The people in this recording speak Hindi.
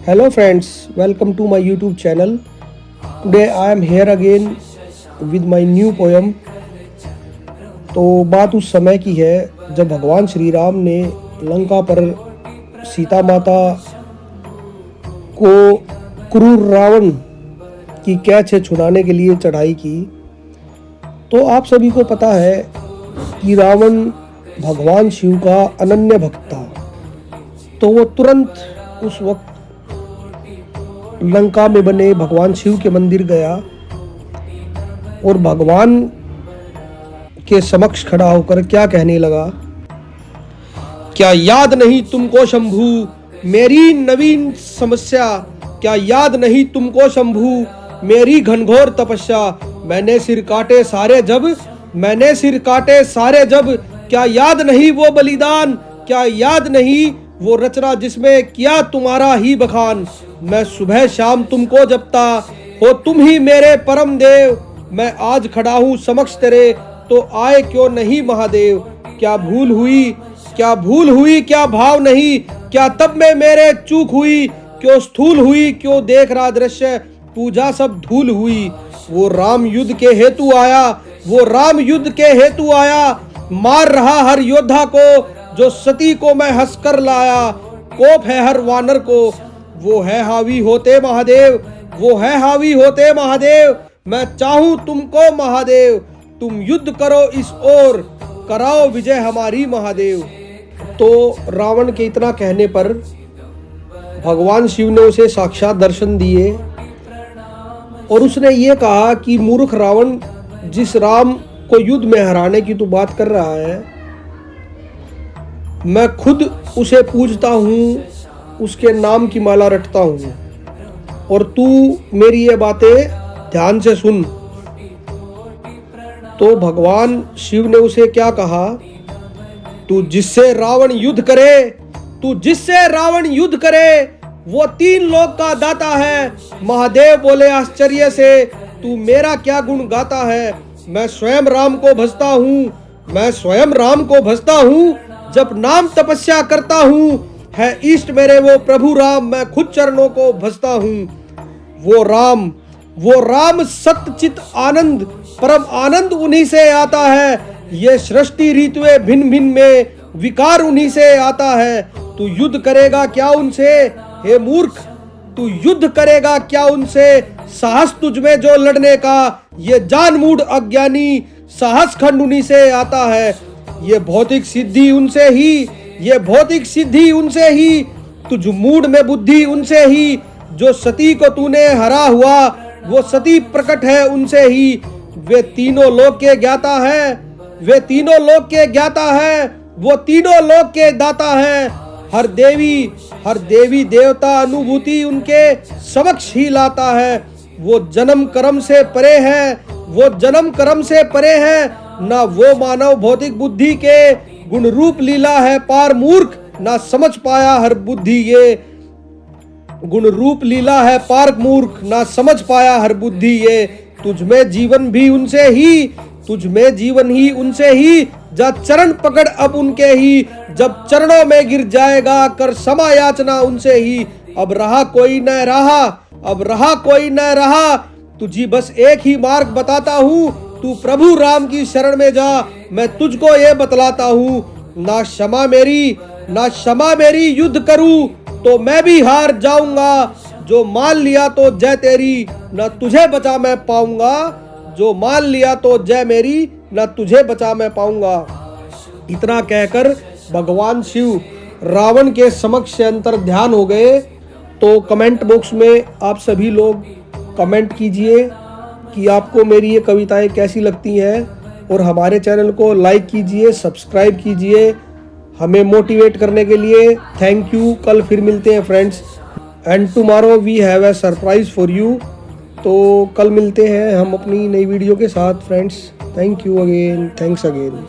Hello friends, welcome to my YouTube channel. Today I am here again with my new poem. तो बात उस समय की है जब भगवान श्री राम ने लंका पर सीता माता को क्रूर रावण की कैद से छुड़ाने के लिए चढ़ाई की। तो आप सभी को पता है कि रावण भगवान शिव का अनन्य भक्त था। तो वो तुरंत उस वक्त लंका में बने भगवान शिव के मंदिर गया और भगवान के समक्ष खड़ा होकर क्या कहने लगा, क्या याद नहीं तुमको शंभू मेरी नवीन समस्या, क्या याद नहीं तुमको शंभू मेरी घनघोर तपस्या। मैंने सिर काटे सारे जब, क्या याद नहीं वो बलिदान, क्या याद नहीं वो रचना जिसमें किया तुम्हारा ही बखान। मैं सुबह शाम तुमको जपता हो तुम ही मेरे परम देव, मैं आज खड़ा हूँ समक्ष तेरे तो आए क्यों नहीं महादेव। क्या भूल हुई क्या भाव नहीं, क्या तब में मेरे चूक हुई, क्यों स्थूल हुई क्यों देख रहा दृश्य पूजा सब धूल हुई। वो राम युद्ध के हेतु आया, मार रहा हर योद्धा को जो सती को मैं हंसकर लाया। कोप है हर वानर को वो है हावी होते महादेव, मैं चाहूं तुमको महादेव, तुम युद्ध करो इस ओर कराओ विजय हमारी महादेव। तो रावण के इतना कहने पर भगवान शिव ने उसे साक्षात दर्शन दिए और उसने ये कहा कि मूर्ख रावण, जिस राम को युद्ध में हराने की तू बात कर रहा है, मैं खुद उसे पूजता हूँ, उसके नाम की माला रटता हूँ और तू मेरी ये बातें ध्यान से सुन। तो भगवान शिव ने उसे क्या कहा, तू जिससे रावण युद्ध करे वो 3 लोक का दाता है। महादेव बोले आश्चर्य से, तू मेरा क्या गुण गाता है। मैं स्वयं राम को भजता हूँ जब नाम तपस्या करता हूँ, है इष्ट मेरे वो प्रभु राम, मैं खुद चरणों को भजता हूँ। वो राम सत्य चित आनंद, परम आनंद उन्हीं से आता है। ये सृष्टि ऋतुएं भिन्न भिन्न में विकार उन्हीं से आता है। तू युद्ध करेगा क्या उनसे हे मूर्ख, तू युद्ध करेगा क्या उनसे। साहस तुझ में जो लड़ने का, ये जान मूड अज्ञानी, साहस खंड उन्हीं से आता है। ये भौतिक सिद्धि उनसे ही, तुझ मूड में बुद्धि उनसे ही। जो सती को तूने हरा हुआ वो सती प्रकट है उनसे ही। वे तीनों लोक के ज्ञाता है, वो तीनों लोक के दाता है। हर देवी देवता अनुभूति उनके समक्ष ही लाता है। वो जन्म कर्म से परे है, ना वो मानव भौतिक बुद्धि के गुण रूप लीला है पार मूर्ख, ना समझ पाया हर बुद्धि ये। गुण रूप लीला है पार मूर्ख, ना समझ पाया हर बुद्धि ये। तुझ में जीवन ही उनसे ही, जा चरण पकड़ अब उनके ही। जब चरणों में गिर जाएगा कर समा याचना उनसे ही। अब रहा कोई न रहा, तुझी बस एक ही मार्ग बताता हूँ। तू प्रभु राम की शरण में जा, मैं तुझको ये बतलाता हूँ। ना क्षमा मेरी युद्ध करूँ तो मैं भी हार जाऊंगा। जो मान लिया तो जय तेरी, न तुझे बचा मैं पाऊंगा। जो मान लिया तो जय मेरी, न तुझे बचा मैं पाऊंगा। इतना कहकर भगवान शिव रावण के समक्ष से अंतर ध्यान हो गए। तो कमेंट बॉक्स में आप सभी लोग कमेंट कीजिए कि आपको मेरी ये कविताएं कैसी लगती हैं और हमारे चैनल को लाइक कीजिए, सब्सक्राइब कीजिए हमें मोटिवेट करने के लिए। Thank you. कल फिर मिलते हैं friends, and tomorrow we have a surprise for you. तो कल मिलते हैं हम अपनी नई वीडियो के साथ friends. Thank you again, thanks again.